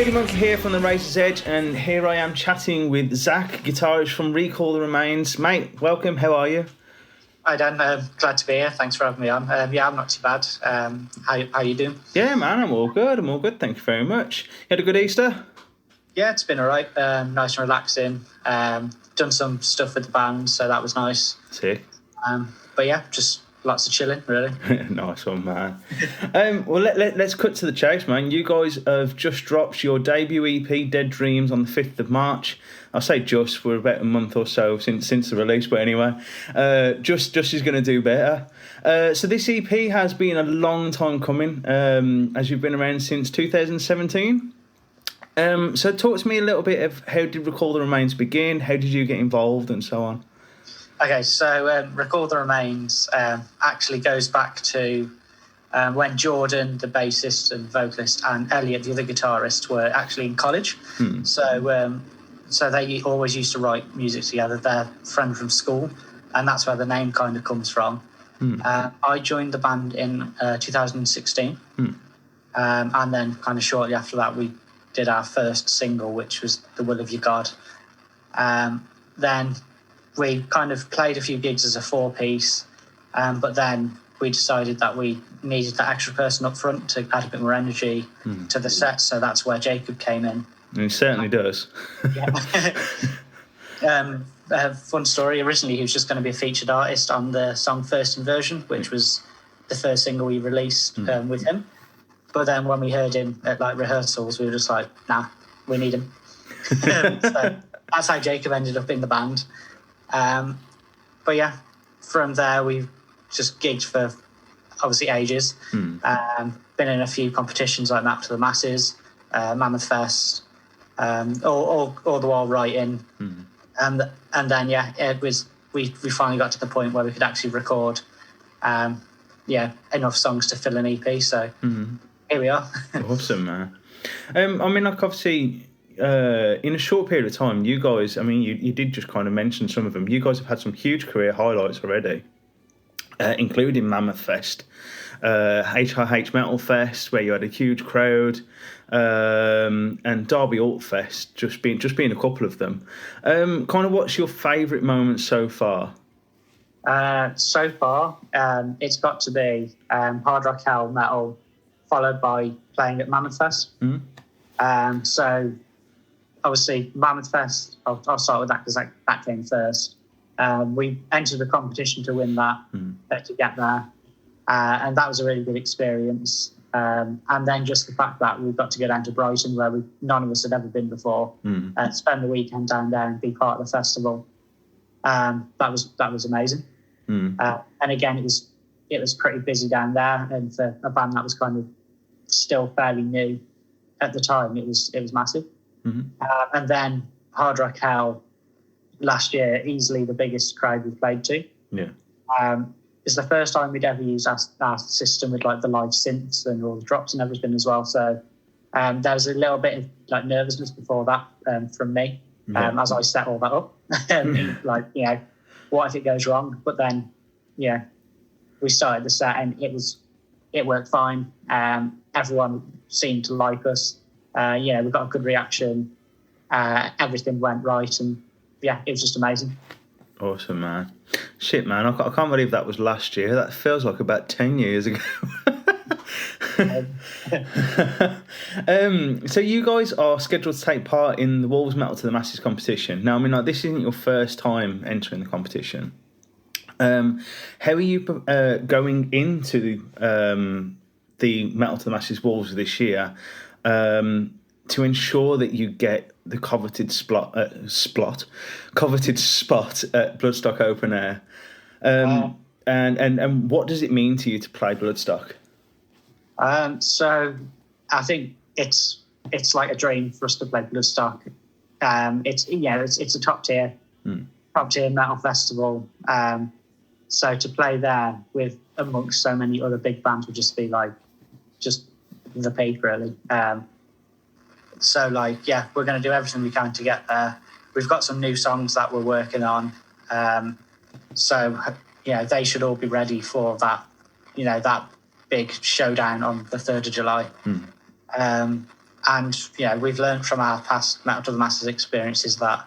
Nearly Monkey here from the Razor's Edge, and here I am chatting with Zach, guitarist from Recall the Remains. Mate, welcome, how are you? Hi Dan, glad to be here. Thanks for having me on. Yeah, I'm not too bad. How you doing? Yeah, man, I'm all good. Thank you very much. You had a good Easter? Yeah, it's been all right. Nice and relaxing. Done some stuff with the band, so that was nice. Sick. But yeah, just lots of chilling, really. Nice one, man. Well, let's cut to the chase, man. You guys have just dropped your debut EP, Dead Dreams, on the 5th of March. I'll say just, we're about a month or so since the release, but anyway, just is going to do better. So this EP has been a long time coming, as you've been around since 2017. So talk to me a little bit of how did Recall the Remains begin, how did you get involved, and so on. Okay, so Recall the Remains actually goes back to when Jordan, the bassist and vocalist, and Elliot, the other guitarist, were actually in college. So they always used to write music together. They're friends from school, and that's where the name kind of comes from. I joined the band in 2016, and then kind of shortly after that, we did our first single, which was The Will of Your God. Then we kind of played a few gigs as a four-piece, but then we decided that we needed that extra person up front to add a bit more energy to the set, so that's where Jacob came in. And he certainly does. Fun story, originally he was just going to be a featured artist on the song First Inversion, which was the first single we released with him. But then when we heard him at like rehearsals, we were just like, nah, we need him. So that's how Jacob ended up in the band. But yeah, from there we just gigged for obviously ages. Been in a few competitions like Map to the Masses, Mammoth Fest, all the while writing. And then it was we finally got to the point where we could actually record enough songs to fill an EP. So here we are. Awesome, man. I mean, like obviously. In a short period of time, you guys, I mean, you did just kind of mention some of them. You guys have had some huge career highlights already, including Mammoth Fest, HIH Metal Fest, where you had a huge crowd, and Derby Alt Fest, just being a couple of them. Kind of what's your favourite moment so far? So far, it's got to be Hard Rock Hell Metal, followed by playing at Mammoth Fest. So obviously, Mammoth Fest, I'll start with that because that came first. We entered the competition to win that, to get there. And that was a really good experience. And then just the fact that we got to go down to Brighton, where none of us had ever been before, spend the weekend down there and be part of the festival. That was amazing. And again, it was pretty busy down there. And for a band that was kind of still fairly new at the time, it was massive. And then Hard Rock Hell last year, easily the biggest crowd we've played to. It's the first time we'd ever used our system with like the live synths and all the drops and everything as well. So there was a little bit of like nervousness before that from me as I set all that up. Like, what if it goes wrong? But then, we started the set and it worked fine. Everyone seemed to like us. We got a good reaction. Everything went right, and it was just amazing. Awesome, man. Shit, man, I can't believe that was last year. That feels like about 10 years ago. So you guys are scheduled to take part in the Wolves Metal to the Masses competition. Now, I mean, like, this isn't your first time entering the competition. How are you going into the Metal to the Masses Wolves this year to ensure that you get the coveted coveted spot at Bloodstock Open Air? And what does it mean to you to play Bloodstock? So I think it's like a dream for us to play Bloodstock. It's a top tier metal festival. So to play there with amongst so many other big bands would just be like just the peak, really. So we're going to do everything we can to get there. We've got some new songs that we're working on. So they should all be ready for that, that big showdown on the 3rd of July. And, we've learned from our past Metal to the Masses experiences that,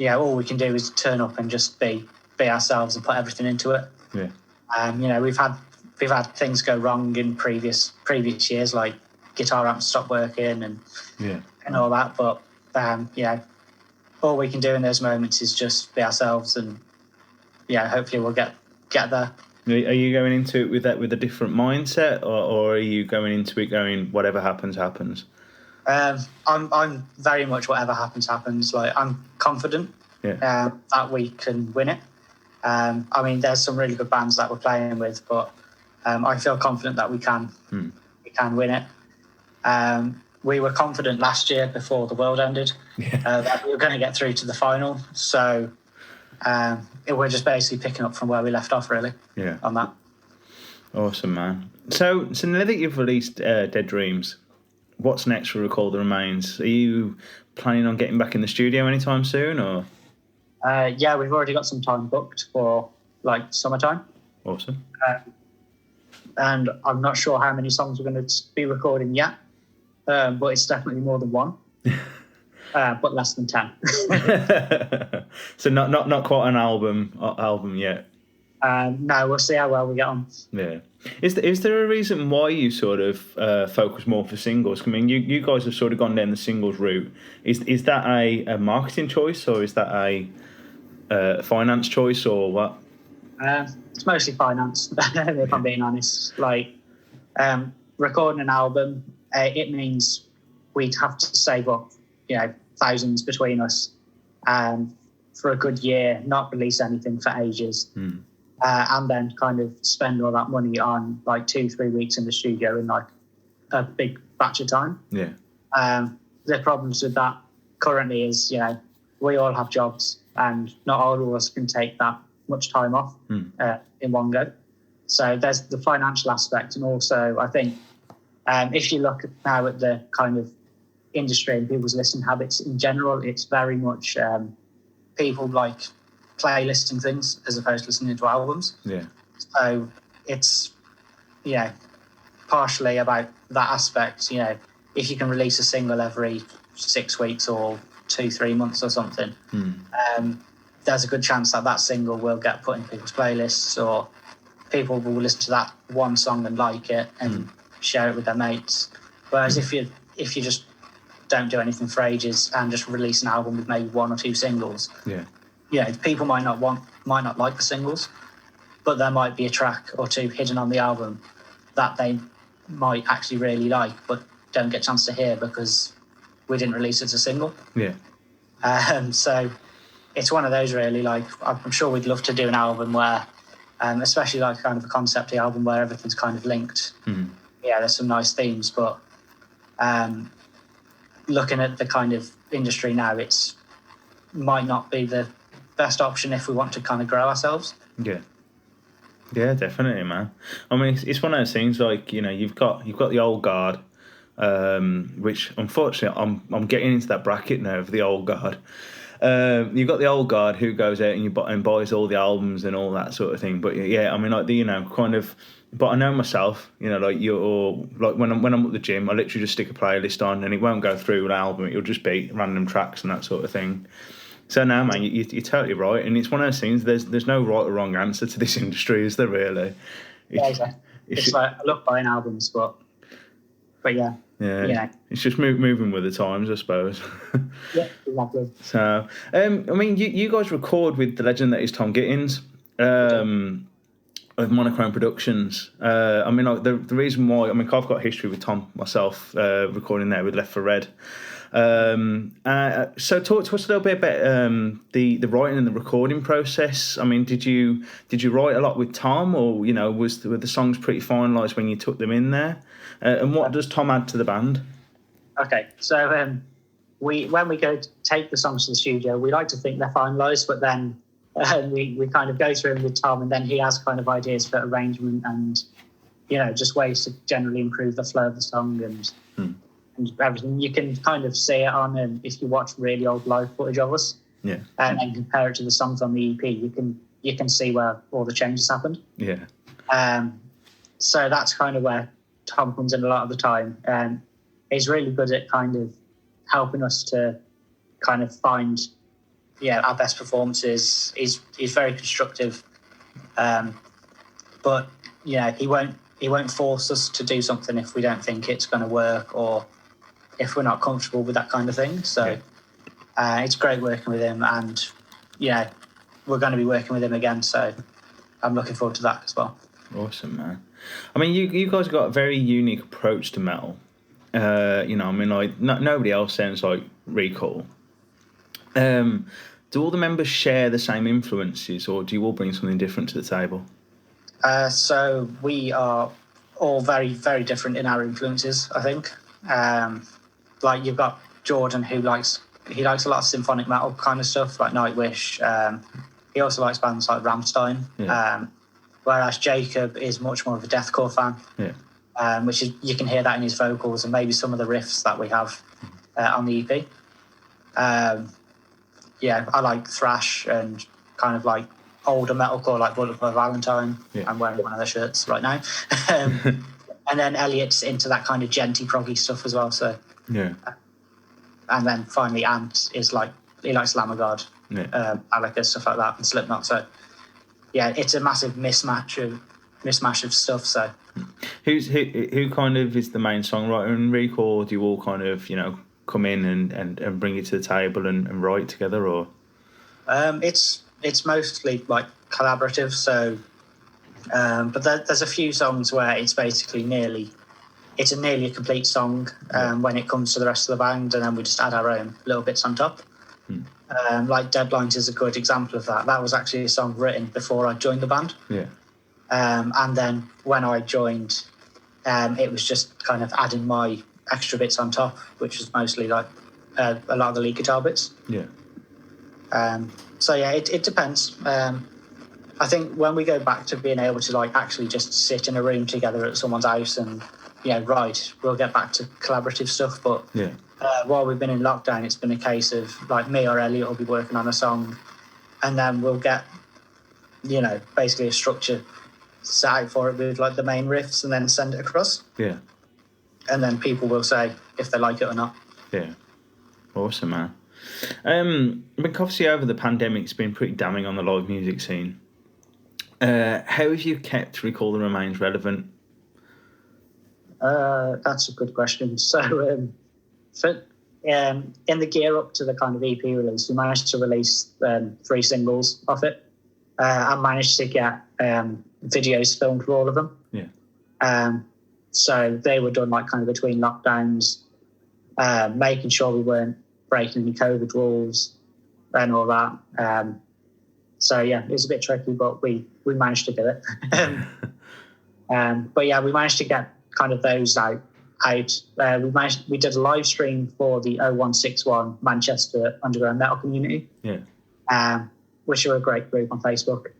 all we can do is turn up and just be ourselves and put everything into it. Yeah. We've had things go wrong in previous years, like guitar amps stop working and all that. But, all we can do in those moments is just be ourselves, and, hopefully we'll get there. Are you going into it with a different mindset, or are you going into it going, whatever happens, happens? I'm very much whatever happens. Like, I'm confident that we can win it. There's some really good bands that we're playing with, but I feel confident that we can win it. We were confident last year before the world ended that we were going to get through to the final. So we're just basically picking up from where we left off, really. Yeah. On that. Awesome, man. So now that you've released Dead Dreams, what's next for Recall the Remains? Are you planning on getting back in the studio anytime soon, or? Yeah, we've already got some time booked for summertime. Awesome. And I'm not sure how many songs we're going to be recording yet, but it's definitely more than one, but less than 10. So not quite an album yet. No, we'll see how well we get on. Yeah. Is there a reason why you sort of focus more for singles? I mean, you guys have sort of gone down the singles route. Is that a marketing choice, or is that a finance choice, or what? It's mostly finance, if I'm being honest. Recording an album, it means we'd have to save up, thousands between us for a good year, not release anything for ages. And then kind of spend all that money on 2-3 weeks in the studio in a big batch of time. Yeah. The problems with that currently is, we all have jobs, and not all of us can take that much time off in one go. So there's the financial aspect, and also I think if you look now at the kind of industry and people's listening habits in general, it's very much people like playlisting things as opposed to listening to albums. Yeah. So it's partially about that aspect. If you can release a single every 6 weeks or 2-3 months or something, there's a good chance that single will get put in people's playlists, or people will listen to that one song and like it and share it with their mates. Whereas if you just don't do anything for ages and just release an album with maybe 1 or 2 singles, people might not like the singles, but there might be a track or 2 hidden on the album that they might actually really like, but don't get a chance to hear because we didn't release it as a single. Yeah. So it's one of those really. I'm sure we'd love to do an album where, especially kind of a concept album where everything's kind of linked. Yeah, there's some nice themes, but looking at the kind of industry now, it's might not be the best option if we want to kind of grow ourselves. Yeah, definitely, man. I mean, it's one of those things you've got the old guard, which unfortunately I'm getting into that bracket now of the old guard. You've got the old guard who goes out and buys all the albums and all that sort of thing. But yeah, I mean, kind of. But I know myself, when I'm at the gym, I literally just stick a playlist on, and it won't go through an album. It'll just be random tracks and that sort of thing. So now, man, you're totally right, and it's one of those things. There's no right or wrong answer to this industry, is there? Really? It's I love buying albums, but yeah. Yeah. It's just moving with the times, I suppose. Yeah, exactly. So, I mean, you guys record with the legend that is Tom Gittins of Monochrome Productions. I mean, the reason why, I've got history with Tom myself, recording there with Left for Red. So talk to us a little bit about the writing and the recording process. I mean, did you write a lot with Tom, or were the songs pretty finalised when you took them in there? And what does Tom add to the band? Okay, so when we go to take the songs to the studio, we like to think they're finalised, but then we kind of go through them with Tom, and then he has kind of ideas for arrangement and just ways to generally improve the flow of the song and everything. You can kind of see it on if you watch really old live footage of us, and compare it to the songs on the EP. You can see where all the changes happened. So that's kind of where Tom comes in a lot of the time. he's really good at kind of helping us to kind of find our best performances. He's very constructive, but he won't force us to do something if we don't think it's going to work or if we're not comfortable with that kind of thing. So it's great working with him, and we're going to be working with him again, so I'm looking forward to that as well. Awesome, man. I mean, you guys got a very unique approach to metal. Nobody else sounds like Recall. Do all the members share the same influences, or do you all bring something different to the table? So we are all very, very different in our influences, I think. Like you've got Jordan, who likes a lot of symphonic metal kind of stuff, like Nightwish. He also likes bands like Rammstein. Yeah. Whereas Jacob is much more of a deathcore fan. Yeah. Which is, you can hear that in his vocals and maybe some of the riffs that we have on the EP. I like thrash and kind of like older metalcore, like Bullet for Valentine. Yeah. I'm wearing one of their shirts right now. And then Elliot's into that kind of genty proggy stuff as well. So yeah. And then finally Ant is like, he likes Lamagard, Alaka, stuff like that, and Slipknot. So yeah, it's a massive mismatch of stuff. So who kind of is the main songwriter in Recall, or do you all kind of come in and bring it to the table and write together, or? It's mostly like collaborative. So, but there's a few songs where it's basically nearly a complete song when it comes to the rest of the band, and then we just add our own little bits on top. Like Deadlines is a good example of that. That was actually a song written before I joined the band. Yeah. And then when I joined, it was just kind of adding my extra bits on top, which was mostly like a lot of the lead guitar bits. Yeah. So yeah, it depends. I think when we go back to being able to like actually just sit in a room together at someone's house and write, we'll get back to collaborative stuff. But while we've been in lockdown, it's been a case of like me or Elliot will be working on a song, and then we'll get basically a structure set out for it with like the main riffs, and then send it across. Yeah. And then people will say if they like it or not. Yeah. Awesome, man. Obviously over the pandemic, it's been pretty damning on the live music scene. How have you kept Recall the Remains relevant? That's a good question. So in the gear up to the kind of EP release, we managed to release 3 singles off it. I managed to get videos filmed for all of them. Yeah. So they were done like kind of between lockdowns, making sure we weren't breaking any COVID rules and all that. So yeah, it was a bit tricky, but we managed to get it. But yeah, we managed to get kind of those out. We did a live stream for the 0161 Manchester Underground Metal Community. Yeah. Which are a great group on Facebook.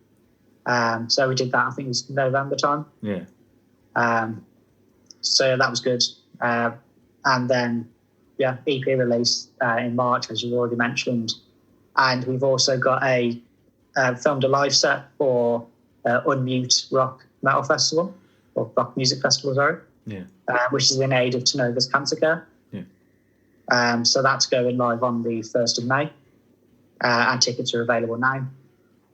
So we did that, I think it was November time. Yeah. So that was good. And then, EP release in March, as you've already mentioned. And we've also got filmed a live set for Unmute Rock Metal Festival, or Rock Music Festival, sorry. Yeah. Which is in aid of Tanova's Cancer Care. Yeah. So that's going live on the 1st of May. And tickets are available now.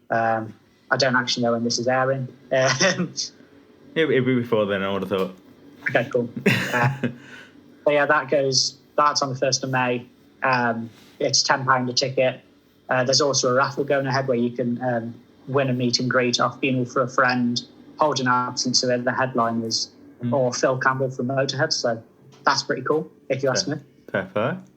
I don't actually know when this is airing. It'll be before then, I would have thought. Okay, cool. But yeah, that's on the 1st of May. It's £10 a ticket. There's also a raffle going ahead where you can win a meet and greet off Funeral for a Friend, Holding Absence, so the headliners, or Phil Campbell from Motorhead. So that's pretty cool, if you ask me. Perfect.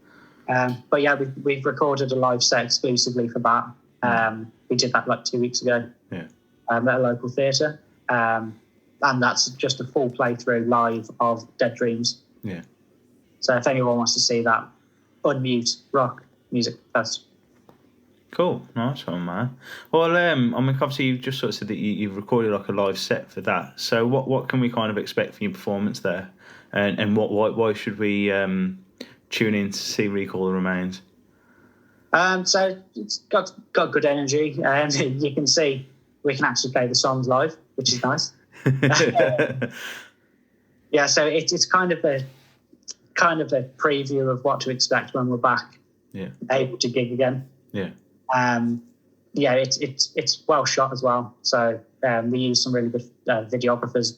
But yeah, we've recorded a live set exclusively for that. We did that like 2 weeks ago. Yeah. At a local theatre. And that's just a full playthrough live of Dead Dreams. Yeah. So if anyone wants to see that, Unmute Rock Music Fest. Cool, nice one, man. Well, obviously you've just sort of said that you've recorded like a live set for that. So what can we kind of expect from your performance there, and why should we tune in to see Recall the Remains? So it's got good energy, and you can see we can actually play the songs live, which is nice. Yeah, so it's kind of kind of a preview of what to expect when we're back, able to gig again. Yeah. It's well shot as well. So we use some really good videographers.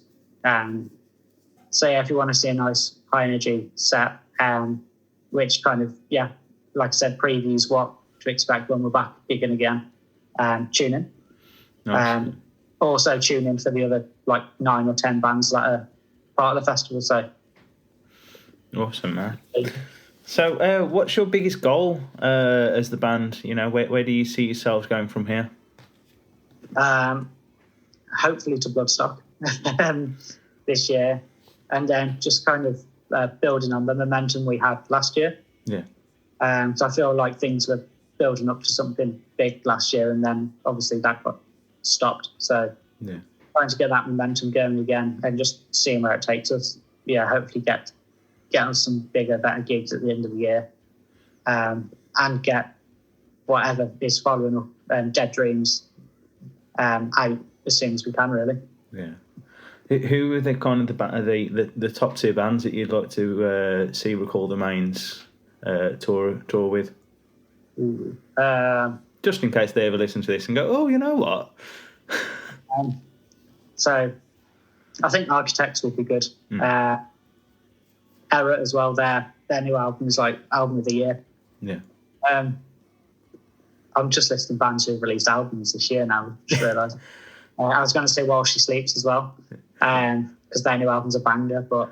So if you want to see a nice high energy set, which kind of like I said, previews what to expect when we're back gigging again, tune in. Nice. Also tune in for the other like 9 or 10 bands that are part of the festival. So awesome, man. So what's your biggest goal as the band? You know, where do you see yourselves going from here? Hopefully to Bloodstock this year, and then just kind of building on the momentum we had last year. Yeah. So I feel like things were building up to something big last year, and then obviously that got stopped. So trying to get that momentum going again and just seeing where it takes us. Yeah, hopefully get on some bigger, better gigs at the end of the year, and get whatever is following up Dead Dreams out as soon as we can, really. Yeah. Who are the kind of the top 2 bands that you'd like to see Recall the Remains tour with? Just in case they ever listen to this and go, oh, you know what? So I think Architects would be good. Error as well. Their new album is like album of the year. Yeah. I'm just listing bands who've released albums this year now. Just realised. I was going to say While She Sleeps as well, because their new album's a banger. But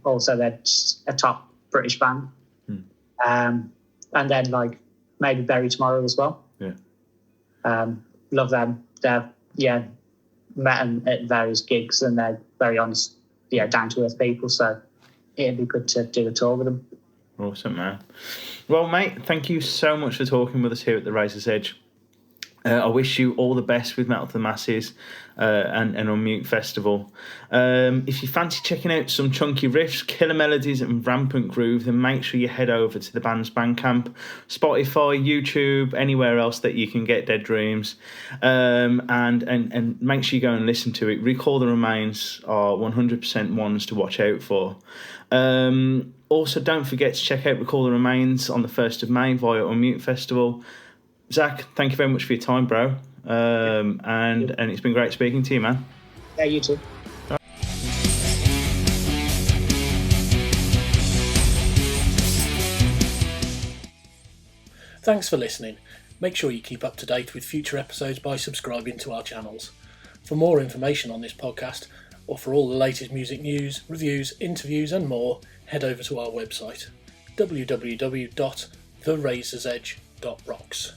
also they're just a top British band. And then like maybe Bury Tomorrow as well. Yeah. Love them. They're met them at various gigs, and they're very honest, down to earth people. So it'd be good to do a tour with them. Awesome, man. Well, mate, thank you so much for talking with us here at the Razor's Edge. I wish you all the best with Metal to the Masses and Unmute Festival. If you fancy checking out some chunky riffs, killer melodies and rampant groove, then make sure you head over to the band's Bandcamp, Spotify, YouTube, anywhere else that you can get Dead Dreams, and make sure you go and listen to it. Recall the Remains are 100% ones to watch out for. Also, don't forget to check out Recall the Remains on the 1st of May via Unmute Festival. Zach, thank you very much for your time, bro. And it's been great speaking to you, man. Yeah, you too. Thanks for listening. Make sure you keep up to date with future episodes by subscribing to our channels. For more information on this podcast, or for all the latest music news, reviews, interviews and more, head over to our website, www.therazorsedge.rocks.